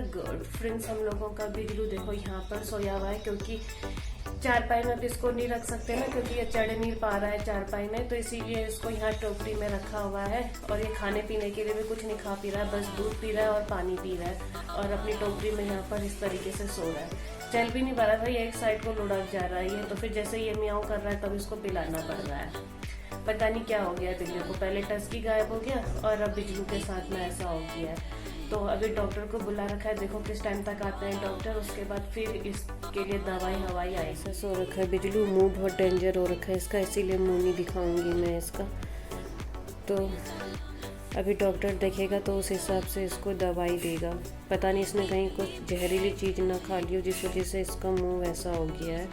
Good friends, हम लोगों का बिजलू देखो यहाँ पर सोया हुआ है, क्योंकि चारपाई में अब इसको नहीं रख सकते ना, क्योंकि ये चढ़ नहीं पा रहा है चारपाई में, तो इसीलिए इसको यहाँ टोकरी में रखा हुआ है। और ये खाने पीने के लिए भी कुछ नहीं खा पी रहा है, बस दूध पी रहा है और पानी पी रहा है, और अपनी टोकरी में यहाँ पर इस तरीके से सो रहा है। चल भी नहीं पा रहा था, ये एक साइड को लुढ़क जा रहा है ये, तो फिर जैसे ये मियाऊ कर रहा है तब इसको पिलाना पड़ रहा है। पता नहीं क्या हो गया बिजलू को, पहले टस्की गायब हो गया और अब बिजलू के साथ में ऐसा हो गया है। तो अभी डॉक्टर को बुला रखा है, देखो किस टाइम तक आते हैं डॉक्टर, उसके बाद फिर इसके लिए दवाई हवाई आई। ऐसा सो रखा है बिजलू, मुंह बहुत डेंजर हो रखा है इसका, इसीलिए मुंह नहीं दिखाऊंगी मैं इसका। तो अभी डॉक्टर देखेगा तो उस हिसाब से इसको दवाई देगा। पता नहीं इसने कहीं कुछ जहरीली चीज़ ना खा ली हो जिस वजह से इसका मुंह वैसा हो गया है।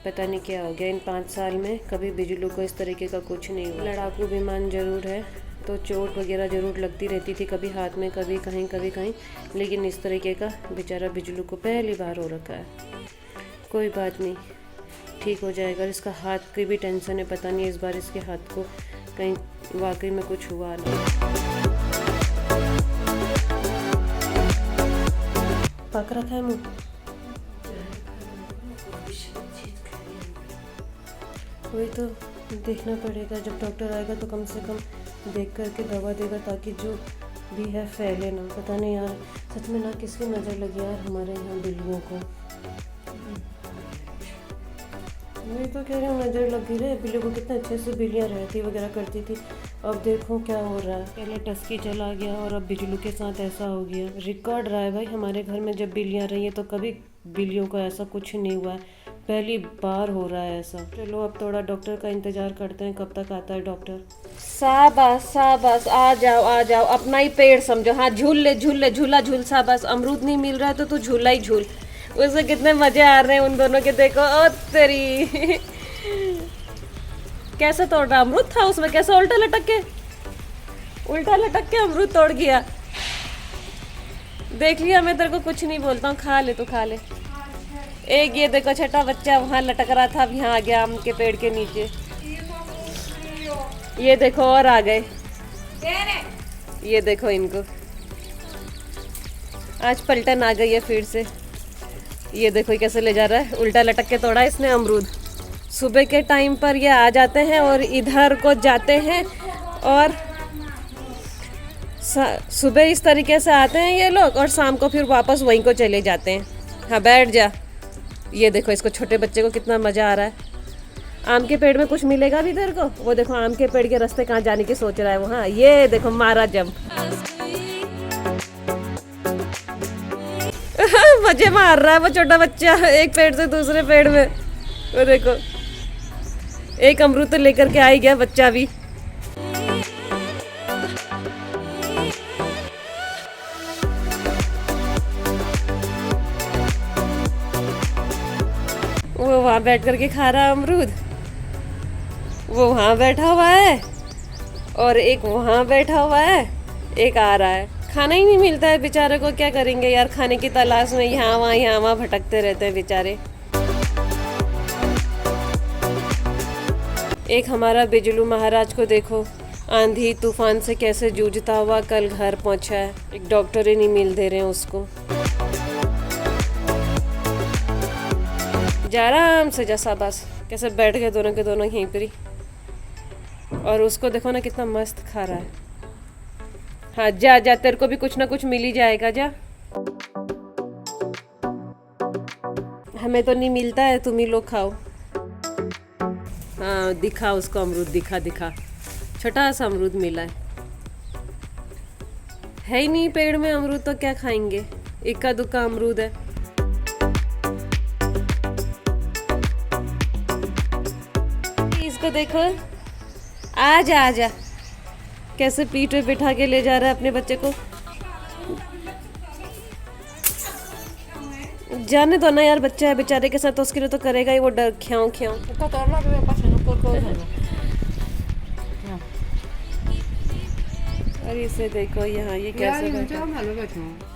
पता नहीं क्या हो गया। इन 5 साल में कभी बिजलू को इस तरीके का कुछ नहीं हुआ। लड़ाकू विमान ज़रूर है, तो चोट वगैरह ज़रूर लगती रहती थी, कभी हाथ में कभी कहीं, लेकिन इस तरीके का बेचारा बिजलू को पहली बार हो रखा है। कोई बात नहीं, ठीक हो जाएगा। इसका हाथ की भी टेंशन है, पता नहीं इस बार इसके हाथ को कहीं वाकई में कुछ हुआ नहीं। पक रखा है मुँह, वही तो देखना पड़ेगा। जब डॉक्टर आएगा तो कम से कम देख करके दवा देगा, ताकि जो भी है फैले ना। पता नहीं यार, सच में ना किसकी नज़र लगी यार हमारे यहाँ बिल्लियों को। वही तो कह रही हूँ, नज़र लगी रहे बिल्लियों को। कितने अच्छे से बिल्लियाँ रहती वगैरह करती थी, अब देखो क्या हो रहा है। पहले टस्की चला गया और अब बिजलू के साथ ऐसा हो गया। रिकॉर्ड रहा है भाई हमारे घर में, जब बिल्लियाँ रही हैं तो कभी बिल्लियों को ऐसा कुछ नहीं हुआ है, पहली बार हो रहा है ऐसा। चलो अब थोड़ा डॉक्टर का इंतजार करते हैं, कब तक आता है डॉक्टर। शाबाश शाबाश, आ जाओ, अपना ही पेड़ समझो। हाँ झूल ले, झूला झूल। शाबाश, अमरूद नहीं मिल रहा है तो तू झूला ही झूल। उसे कितने मजे आ रहे हैं उन दोनों के, देखो। ओ तेरी कैसे तोड़ रहा, अमरूद था उसमें, कैसे उल्टा लटक के अमरूद तोड़ गया। देख लिया, मैं तेरे को कुछ नहीं बोलता हूँ, खा ले, तू खा ले। एक ये देखो छोटा बच्चा वहाँ लटक रहा था, अब यहाँ आ गया आम के पेड़ के नीचे। ये देखो और आ गए, ये देखो इनको आज पलटन आ गई है फिर से। ये देखो कैसे ले जा रहा है, उल्टा लटक के तोड़ा इसने अमरूद। सुबह के टाइम पर ये आ जाते हैं और इधर को जाते हैं, और सुबह इस तरीके से आते हैं ये लोग, और शाम को फिर वापस वहीं को चले जाते हैं। हाँ बैठ जा। ये देखो इसको, छोटे बच्चे को कितना मज़ा आ रहा है। आम के पेड़ में कुछ मिलेगा भी तेरे को, वो देखो आम के पेड़ के रास्ते कहाँ जाने की सोच रहा है वो। हाँ ये देखो मारा जंप मजे मार रहा है वो छोटा बच्चा, एक पेड़ से दूसरे पेड़ में। वो देखो एक अमरूद तो लेकर के आ ही गया बच्चा भी। वो वहाँ बैठ करके खा रहा है अमरूद, वो वहाँ बैठा हुआ है, और एक वहाँ बैठा हुआ है, एक आ रहा है। खाना ही नहीं मिलता है बेचारे को, क्या करेंगे यार, खाने की तलाश में यहाँ वहाँ भटकते रहते हैं बेचारे। एक हमारा बिजलू महाराज को देखो, आंधी तूफान से कैसे जूझता हुआ कल घर पहुँचा है। एक डॉक्टर ही नहीं मिल दे रहे हैं उसको। जा आराम से जा, शाबाश। कैसे बैठ गए दोनों के दोनों यहीं पर ही, और उसको देखो ना कितना मस्त खा रहा है। हाँ जा, तेरे को भी कुछ ना कुछ मिल ही जाएगा, जा। हमें तो नहीं मिलता है, तुम ही लोग खाओ। हाँ दिखा उसको अमरूद, दिखा छोटा सा अमरूद मिला है ही नहीं पेड़ में अमरूद, तो क्या खाएंगे, इक्का दुक्का अमरूद है। इसको देखो, आजा कैसे पीठ पे बिठा के ले जा रहा है अपने बच्चे को। जाने दो ना यार, बच्चा है बेचारे के साथ, तो उसके लिए तो करेगा ही वो डर। ख्याओ अरे इसे देखो यहाँ ये कैसे बैठा,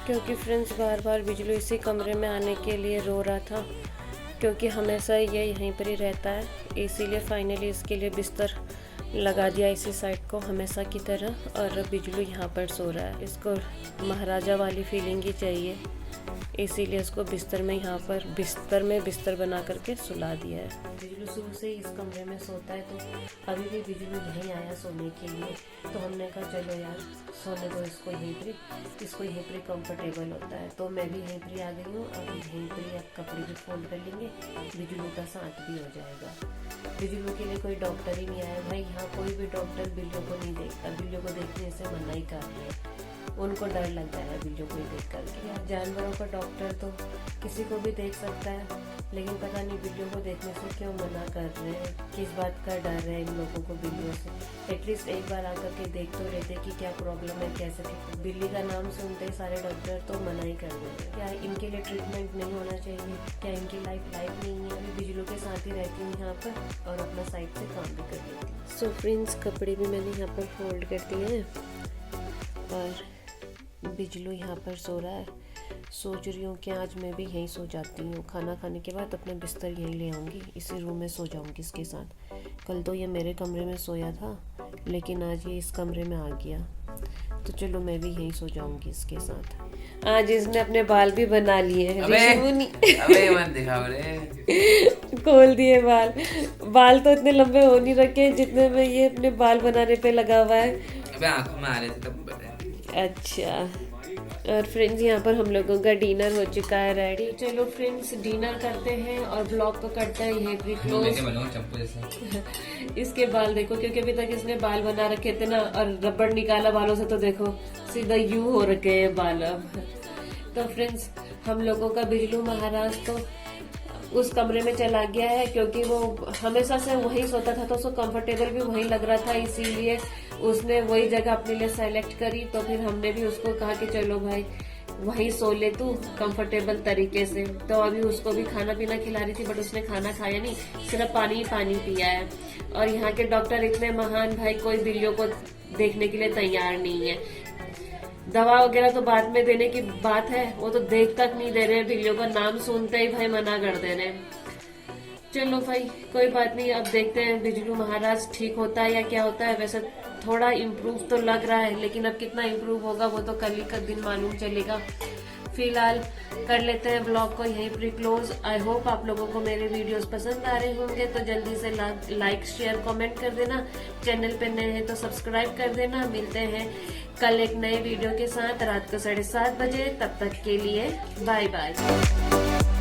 क्योंकि फ्रेंड्स बार बिजलू इसी कमरे में आने के लिए रो रहा था, क्योंकि हमेशा ये यहीं पर ही रहता है, इसीलिए फाइनली इसके लिए बिस्तर लगा दिया इसी साइड को हमेशा की तरह, और बिजलू यहाँ पर सो रहा है। इसको महाराजा वाली फीलिंग ही चाहिए, इसीलिए इसको बिस्तर में यहाँ पर बिस्तर बना करके सुला दिया है। बिजलू शुरू से इस कमरे में सोता है, तो अभी भी बिजलू नहीं आया सोने के लिए, तो हमने कहा चलो यार सोने दो इसको यहीं पर कंफर्टेबल होता है। तो मैं भी यहीं पर आ गई हूँ। अब यहीं पर आप कपड़े भी फोल्ड कर लेंगे, बिजलू का साथ भी हो जाएगा। बिजलू के लिए कोई डॉक्टर ही नहीं आया भाई, यहाँ कोई भी डॉक्टर बिल्लियों को नहीं देखता, बिल्लियों को देखने से मना ही कर रहे हैं, उनको डर लगता है बिल्लियों को ही देख करके। यार जानवरों का डॉक्टर तो किसी को भी देख सकता है, लेकिन पता नहीं बिल्लियों को देखने से क्यों मना कर रहे हैं, किस बात का डर है इन लोगों को बिल्लियों से। एटलीस्ट एक बार आकर के देख तो लेते कि क्या प्रॉब्लम है, कैसे ठीक। बिल्ली का नाम सुनते सारे डॉक्टर तो मना ही कर देते। क्या इनके लिए ट्रीटमेंट नहीं होना चाहिए? क्या इनकी लाइफ नहीं है? अभी बिजलू के साथ ही रहती हूँ यहाँ पर और अपना साइड से काम भी कर लेती हूँ। सो फ्रेंड्स, कपड़े भी मैंने यहाँ पर फोल्ड कर दिए हैं और बिजलू यहाँ पर सो रहा है। सोच रही हूँ कि आज मैं भी यहीं सो जाती हूँ, खाना खाने के बाद अपना बिस्तर यहीं ले आऊँगी, इसी रूम में सो जाऊँगी इसके साथ। कल तो ये मेरे कमरे में सोया था, लेकिन आज ये इस कमरे में आ गया, तो चलो मैं भी यहीं सो जाऊँगी इसके साथ। आज इसने अपने बाल भी बना लिए हैं। अबे मत दिखाओ रे। खोल दिए बाल तो इतने लंबे हो नहीं रखे जितने में ये अपने बाल बनाने पे लगा हुआ है। अबे आंखों में आ रहे थे तब। अच्छा, और फ्रेंड्स यहाँ पर हम लोगों का डिनर हो चुका है रेडी। चलो फ्रेंड्स डिनर करते हैं और ब्लॉग को करते हैं यहीं पर क्लोज। इसके बाल देखो, क्योंकि अभी तक इसने बाल बना रखे थे ना, और रबड़ निकाला बालों से तो देखो सीधा यू हो रखे हैं बाल अब। तो फ्रेंड्स हम लोगों का बिजलू महाराज तो उस कमरे में चला गया है, क्योंकि वो हमेशा से वहीं सोता था तो उसको कंफर्टेबल भी वहीं लग रहा था, इसीलिए उसने वही जगह अपने लिए सेलेक्ट करी। तो फिर हमने भी उसको कहा कि चलो भाई वहीं सो ले तू कंफर्टेबल तरीके से। तो अभी उसको भी खाना पीना खिला रही थी, बट उसने खाना खाया नहीं, सिर्फ पानी ही पानी पिया है। और यहाँ के डॉक्टर इतने महान भाई, कोई बिल्लियों को देखने के लिए तैयार नहीं है। दवा वगैरह तो बाद में देने की बात है, वो तो देख तक नहीं दे रहे हैं, बिल्लियों का नाम सुनते ही भाई मना कर दे रहे हैं। चलो भाई कोई बात नहीं, अब देखते हैं बिजलू महाराज ठीक होता है या क्या होता है। वैसे थोड़ा इम्प्रूव तो लग रहा है, लेकिन अब कितना इम्प्रूव होगा वो तो कल ही का दिन मालूम चलेगा। फिलहाल कर लेते हैं ब्लॉग को यहीं पर क्लोज। आई होप आप लोगों को मेरे वीडियोस पसंद आ रहे होंगे, तो जल्दी से लाइक शेयर कमेंट कर देना। चैनल पे नए हैं तो सब्सक्राइब कर देना। मिलते हैं कल एक नए वीडियो के साथ रात को 7:30 बजे। तब तक के लिए बाय बाय।